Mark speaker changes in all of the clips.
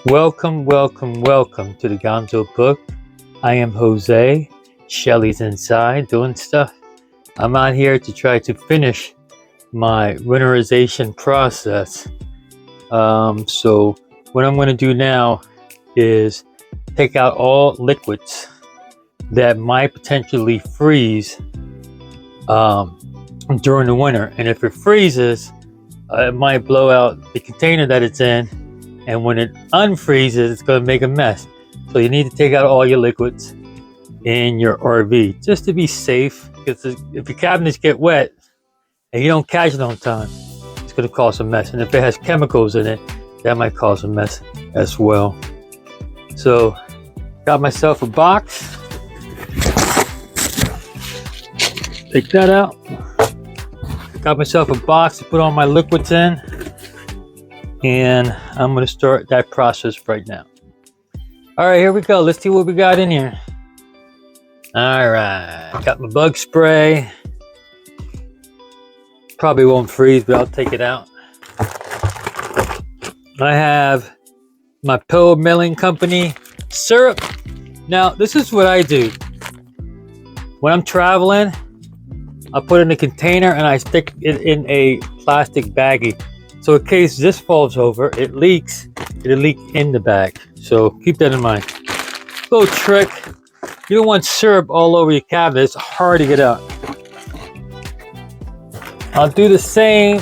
Speaker 1: Welcome to the Gonzo Book. I am Jose. Shelly's inside doing stuff. I'm out here to try to finish my winterization process. So what I'm going to do now is take out all liquids that might potentially freeze during the winter. And if it freezes, it might blow out the container that it's in. And when it unfreezes, it's going to make a mess. So you need to take out all your liquids in your RV just to be safe. Because if your cabinets get wet and you don't catch it on time, it's going to cause a mess. And if it has chemicals in it, that might cause a mess as well. So got myself a box. Take that out. Got myself a box to put all my liquids in. And I'm going to start that process right now. All right, here we go. Let's see what we got in here. All right, got my bug spray. Probably won't freeze, but I'll take it out. I have my Pill Milling Company syrup. Now, this is what I do. When I'm traveling, I put it in a container and I stick it in a plastic baggie. So in case this falls over, it leaks, it'll leak in the bag. So keep that in mind. Little trick, you don't want syrup all over your cabinet. It's hard to get out. I'll do the same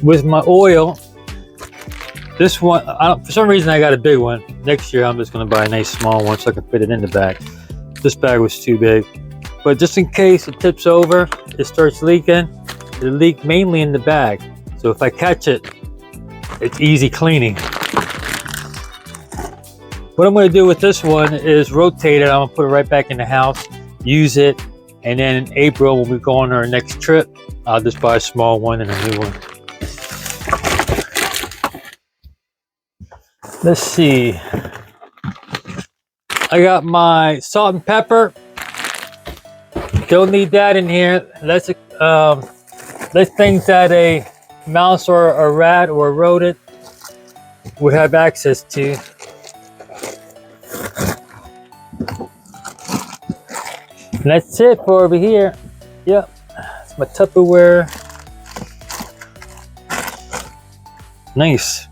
Speaker 1: with my oil. This one, for some reason I got a big one. Next year I'm just gonna buy a nice small one so I can fit it in the bag. This bag was too big. But just in case it tips over, it starts leaking, it'll leak mainly in the bag. So if I catch it, it's easy cleaning. What I'm going to do with this one is rotate it. I'm going to put it right back in the house, use it, and then in April when we go on our next trip, I'll just buy a small one and a new one. Let's see. I got my salt and pepper. Don't need that in here. That's things that a mouse or a rat or a rodent would have access to. And that's it for over here. Yep, it's my Tupperware. Nice.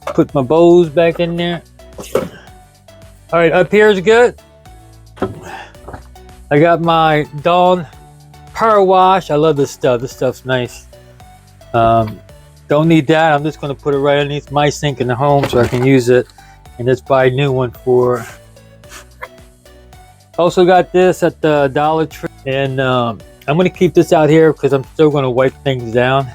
Speaker 1: Put my bowls back in there. All right, up here is good. I got my Dawn Power Wash. I love this stuff. This stuff's nice. Don't need that. I'm just going to put it right underneath my sink in the home so I can use it and just buy a new one for. Also got this at the Dollar Tree, and I'm going to keep this out here because I'm still going to wipe things down.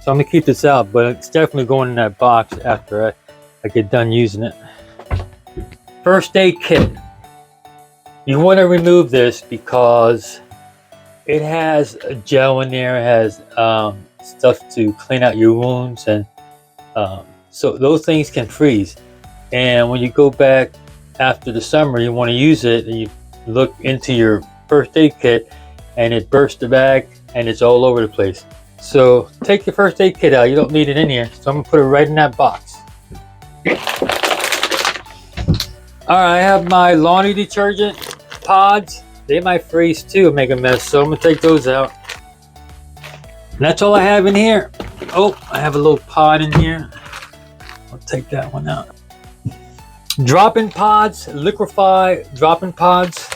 Speaker 1: So I'm going to keep this out, but it's definitely going in that box after I get done using it. First aid kit. You want to remove this because it has a gel in there. It has stuff to clean out your wounds, and so those things can freeze. And when you go back after the summer, you want to use it, and you look into your first aid kit, and it bursts the bag, and it's all over the place. So take your first aid kit out. You don't need it in here. So I'm gonna put it right in that box. All right, I have my laundry detergent pods. They might freeze too and make a mess, so I'm gonna take those out. And that's all I have in here. Oh, I have a little pod in here. I'll take that one out. Drop-in pods, Liquified drop-in pods.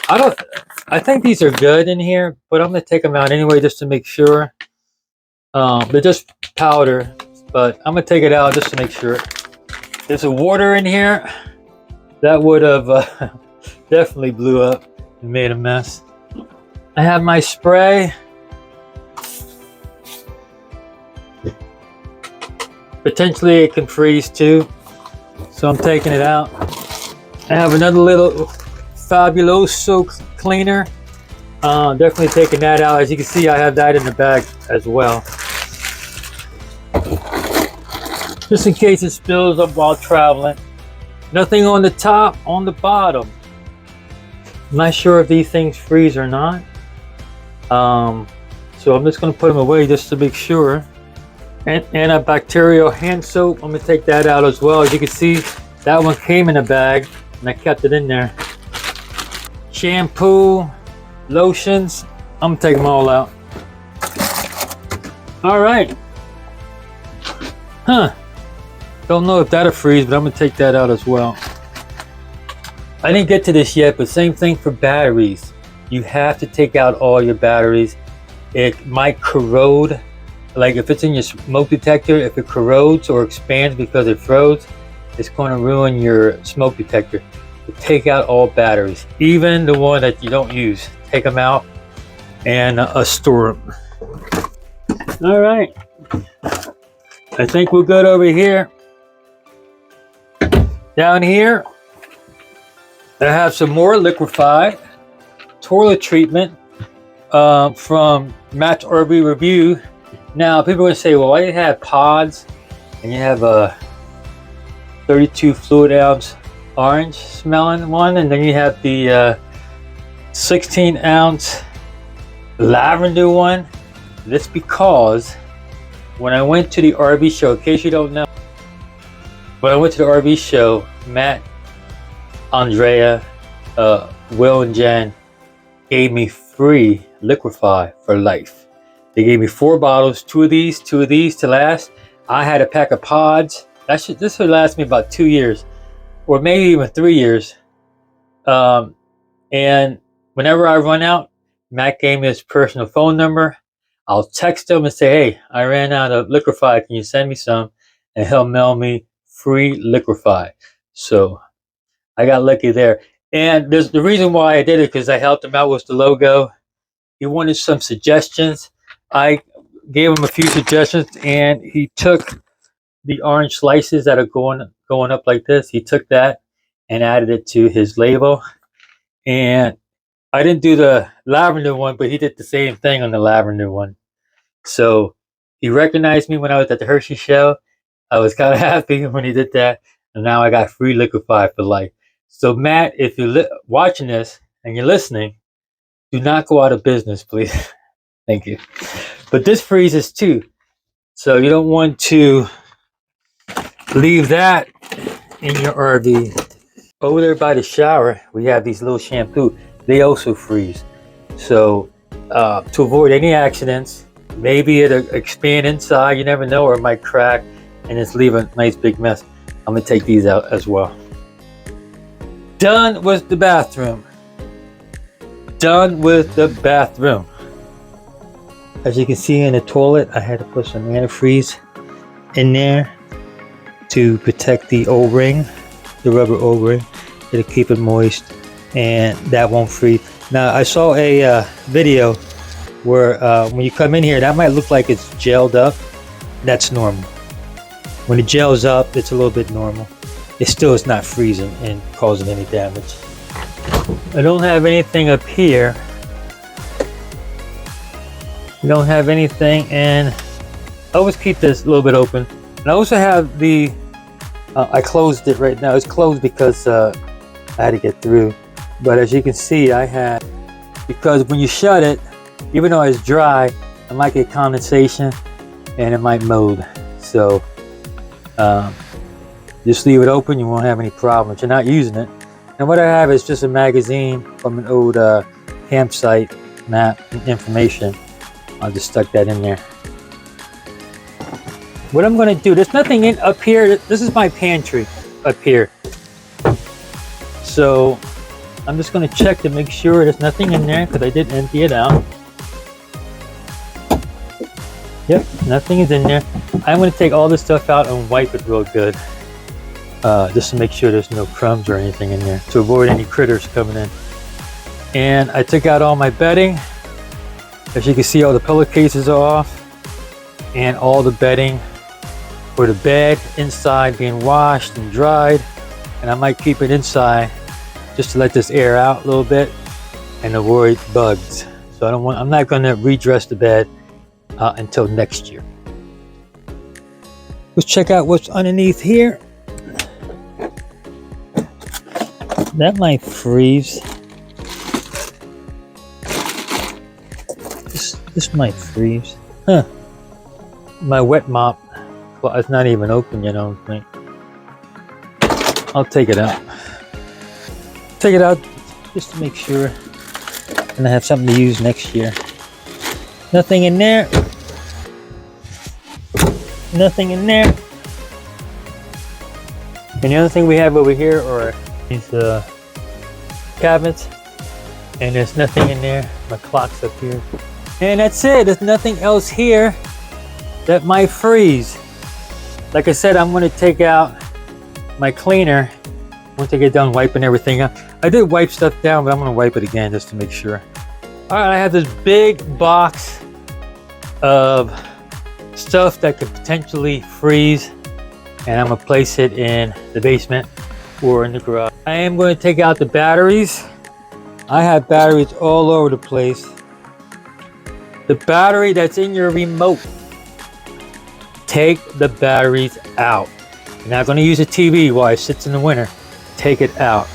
Speaker 1: I think these are good in here, but I'm gonna take them out anyway just to make sure. They're just powder, but I'm gonna take it out just to make sure. There's a water in here that would have definitely blew up and made a mess. I have my spray. Potentially it can freeze too, so I'm taking it out. I have another little Fabuloso cleaner. Definitely taking that out. As you can see, I have that in the bag as well, just in case it spills up while traveling. Nothing on the top, on the bottom. I'm not sure if these things freeze or not. So I'm just going to put them away just to make sure. And antibacterial hand soap. I'm gonna take that out as well. As you can see, that one came in a bag and I kept it in there. Shampoo, lotions, I'm gonna take them all out. All right. Don't know if that'll freeze, but I'm gonna take that out as well. I didn't get to this yet, but same thing for batteries. You have to take out all your batteries. It might corrode. Like if it's in your smoke detector, if it corrodes or expands because it froze, it's going to ruin your smoke detector. So take out all batteries, even the one that you don't use. Take them out and store them. All right, I think we're good over here. Down here, I have some more Liquified toilet treatment from Matt's RV review. Now, people are going to say, well, why do you have pods and you have a 32 fluid ounce orange smelling one, and then you have the 16 ounce lavender one? That's because when I went to the RV show, in case you don't know, when I went to the RV show, Matt, Andrea, Will, and Jen gave me free Liquified for life. They gave me 4 bottles, 2 of these to last. I had a pack of pods. This would last me about 2 years, or maybe even 3 years. And whenever I run out, Matt gave me his personal phone number. I'll text him and say, hey, I ran out of Liquified. Can you send me some? And he'll mail me free Liquified. So I got lucky there. And there's the reason why I did it, because I helped him out with the logo. He wanted some suggestions. I gave him a few suggestions, and he took the orange slices that are going up like this. He took that and added it to his label. And I didn't do the lavender one, but he did the same thing on the lavender one. So he recognized me when I was at the Hershey show. I was kind of happy when he did that, and now I got free Liquified for life. So Matt, if you're watching this and you're listening, do not go out of business, please. Thank you. But this freezes too, so you don't want to leave that in your RV. Over there by the shower, we have these little shampoo. They also freeze. So to avoid any accidents, maybe it'll expand inside, you never know, or it might crack and just leave a nice big mess. I'm gonna take these out as well. Done with the bathroom. Done with the bathroom. As you can see in the toilet, I had to put some antifreeze in there to protect the O-ring, the rubber O-ring. It'll keep it moist and that won't freeze. Now, I saw a video where when you come in here, that might look like it's gelled up. That's normal. When it gels up, it's a little bit normal. It still is not freezing and causing any damage. I don't have anything up here. We don't have anything, and I always keep this a little bit open. And I also have the, I closed it right now. It's closed because I had to get through. But as you can see, I had, because when you shut it, even though it's dry, it might get condensation and it might mold. So just leave it open, you won't have any problems. You're not using it. And what I have is just a magazine from an old campsite map and information. I just stuck that in there. What I'm going to do, there's nothing in up here. This is my pantry up here. So I'm just going to check to make sure there's nothing in there, because I did empty it out. Yep, nothing is in there. I'm going to take all this stuff out and wipe it real good. Just to make sure there's no crumbs or anything in there, to avoid any critters coming in. And I took out all my bedding. As you can see, all the pillowcases are off, and all the bedding for the bed inside being washed and dried. And I might keep it inside just to let this air out a little bit and avoid bugs. So I'm not going to redress the bed until next year. Let's check out what's underneath here. That might freeze. This might freeze. Huh. my wet mop, well, it's not even open yet, I don't think. I'll take it out. Take it out just to make sure, and I have something to use next year. Nothing in there. Nothing in there. And the other thing we have over here are these cabinets, and there's nothing in there. My clock's up here, and that's it. There's nothing else here that might freeze. Like I said, I'm going to take out my cleaner once I get done wiping everything out. I did wipe stuff down, but I'm going to wipe it again just to make sure. All right, I have this big box of stuff that could potentially freeze, and I'm going to place it in the basement or in the garage. I am going to take out the batteries. I have batteries all over the place. The battery that's in your remote, take the batteries out. You're not going to use a TV while it sits in the winter. Take it out.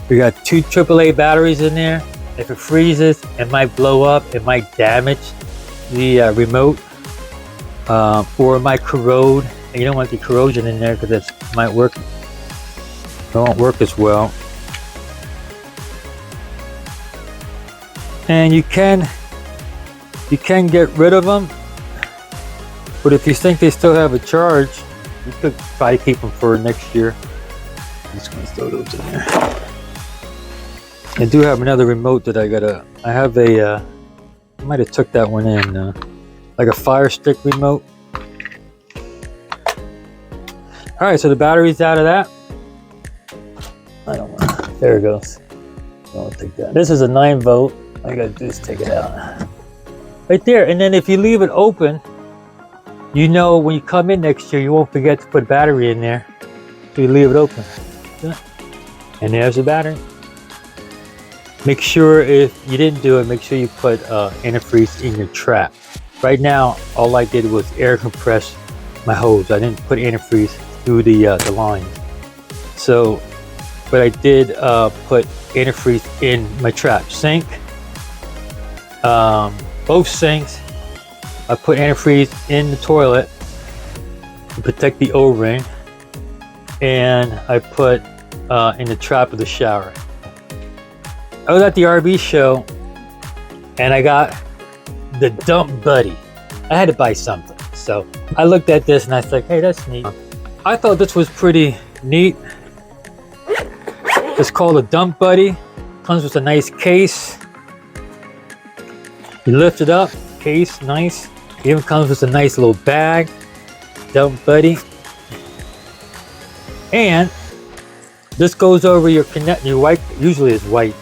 Speaker 1: We got 2 AAA batteries in there. If it freezes, it might blow up. It might damage the remote, or it might corrode. And you don't want the corrosion in there because it might work. It won't work as well. And you can get rid of them, but if you think they still have a charge, you could try to keep them for next year. I'm just going to throw those in there. I do have another remote that I have a, I might have took that one in, like a Fire Stick remote. All right, so the battery's out of that. I don't want to, there it goes. I don't take that. This is a 9 volt. All I gotta do is take it out. Right there, and then if you leave it open, you know when you come in next year, you won't forget to put battery in there. So you leave it open. And there's the battery. Make sure if you didn't do it, make sure you put antifreeze in your trap. Right now, all I did was air compress my hose. I didn't put antifreeze through the line. So, but I did put antifreeze in my trap sink. Both sinks, I put antifreeze in the toilet to protect the O-ring, and I put in the trap of the shower. I was at the RV show and I got the Dump Buddy. I had to buy something, so I looked at this and I was like, hey, that's neat. I thought this was pretty neat. It's called a Dump Buddy. Comes with a nice case. You lift it up, case, nice. It even comes with a nice little bag, Dump Buddy. And this goes over your white, usually it's white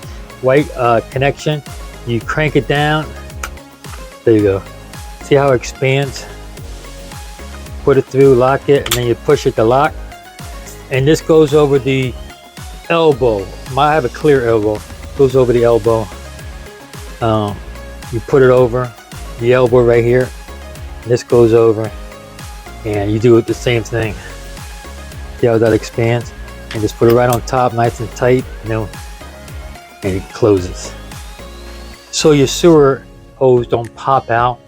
Speaker 1: connection. You crank it down. There you go. See how it expands? Put it through, lock it, and then you push it to lock. And this goes over the elbow. I have a clear elbow. Goes over the elbow. You put it over the elbow right here. This goes over, and you do it the same thing. See how that expands? And just put it right on top, nice and tight, and it closes. So your sewer hose don't pop out,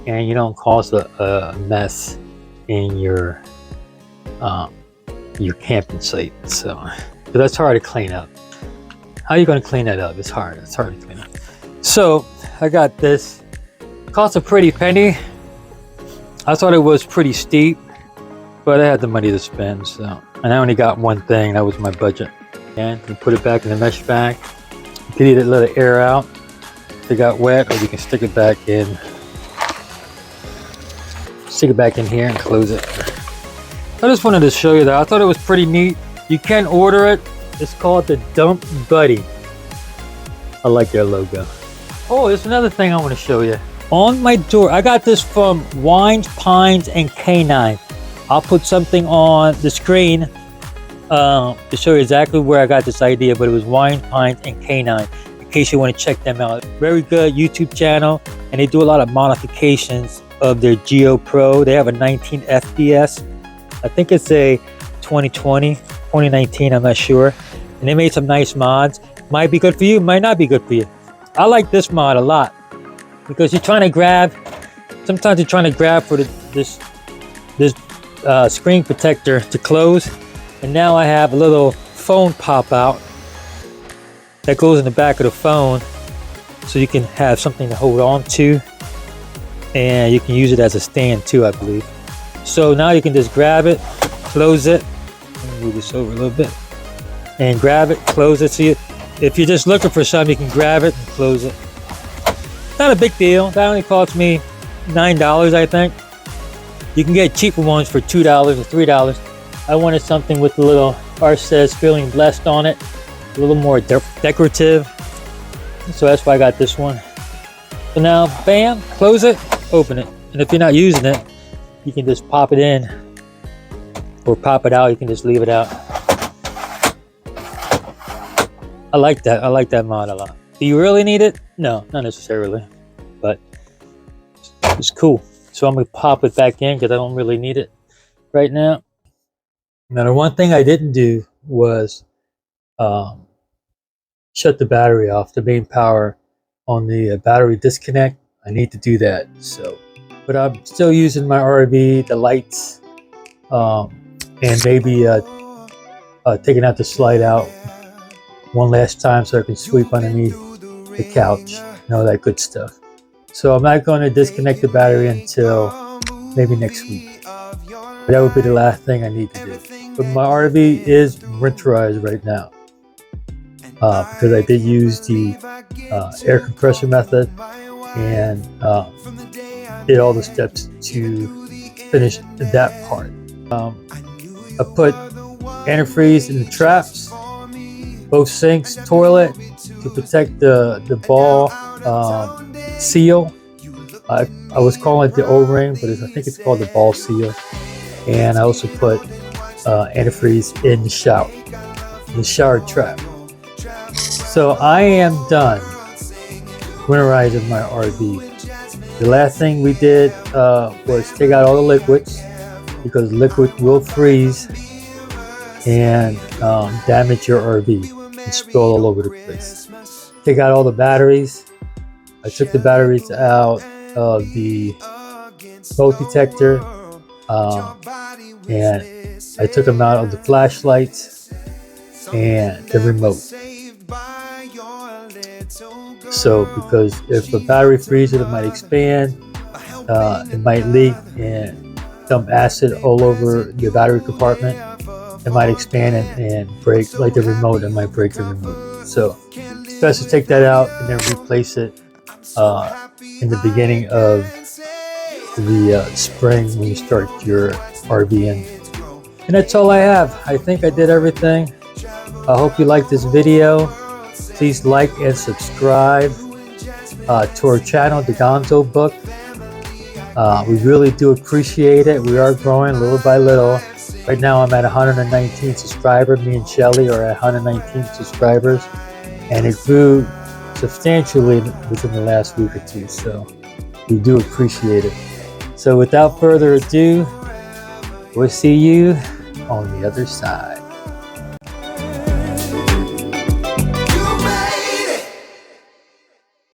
Speaker 1: and you don't cause a mess in your camping site. So that's hard to clean up. How are you going to clean that up? It's hard. It's hard to clean up. So I got this. Cost a pretty penny. I thought it was pretty steep, but I had the money to spend. So, and I only got one thing. That was my budget. And you put it back in the mesh bag. You can either let it air out if it got wet, or you can stick it back in. Stick it back in here and close it. I just wanted to show you that. I thought it was pretty neat. You can order it. It's called the Dump Buddy. I like their logo. Oh, there's another thing I want to show you. On my door, I got this from Wines, Pines, and Canine. I'll put something on the screen to show you exactly where I got this idea, but it was Wines, Pines, and Canine, in case you want to check them out. Very good YouTube channel, and they do a lot of modifications of their Geo Pro. They have a 19 FPS. I think it's a 2019, I'm not sure. And they made some nice mods. Might be good for you, might not be good for you. I like this mod a lot. because you're trying to grab, sometimes you're trying to grab for this screen protector to close, and now I have a little phone pop out that goes in the back of the phone, so you can have something to hold on to, and you can use it as a stand too, I believe. So now you can just grab it, close it. Let me move this over a little bit, and grab it, close it. So if you're just looking for something, you can grab it and close it. Not a big deal. That only cost me $9, I think. You can get cheaper ones for $2 or $3. I wanted something with the little "Art says feeling blessed" on it, a little more decorative. So that's why I got this one. So now, bam, close it, open it. And if you're not using it, you can just pop it in or pop it out. You can just leave it out. I like that. I like that mod a lot. Do you really need it? No, not necessarily, but it's cool. So I'm gonna pop it back in because I don't really need it right now. Now, the one thing I didn't do was shut the battery off, the main power on the battery disconnect. I need to do that. So, but I'm still using my RV, the lights, and maybe taking out the slide out one last time so I can sweep underneath the couch and all that good stuff. So I'm not going to disconnect the battery until maybe next week. But that would be the last thing I need to do. But my RV is winterized right now because I did use the air compressor method and did all the steps to finish that part. I put antifreeze in the traps, both sinks, toilet, to protect the ball seal. I was calling it the O-ring, but I think it's called the ball seal. And I also put antifreeze in the shower trap. So I am done winterizing my RV. The last thing we did was take out all the liquids, because liquid will freeze and damage your RV and spill all over the place. Take out all the batteries. I took the batteries out of the smoke detector, and I took them out of the flashlights and the remote. So, because if a battery freezes, it might expand, it might leak and dump acid all over your battery compartment. It might expand and break, like the remote, it might break the remote. So it's best to take that out and then replace it in the beginning of the spring when you start your RV in. And that's all I have. I think I did everything. I hope you liked this video. Please like and subscribe to our channel, The Gonzo Book. We really do appreciate it. We are growing little by little. Right now I'm at 119 subscribers. Me and Shelly are at 119 subscribers. And it grew substantially within the last week or two. So we do appreciate it. So without further ado, we'll see you on the other side.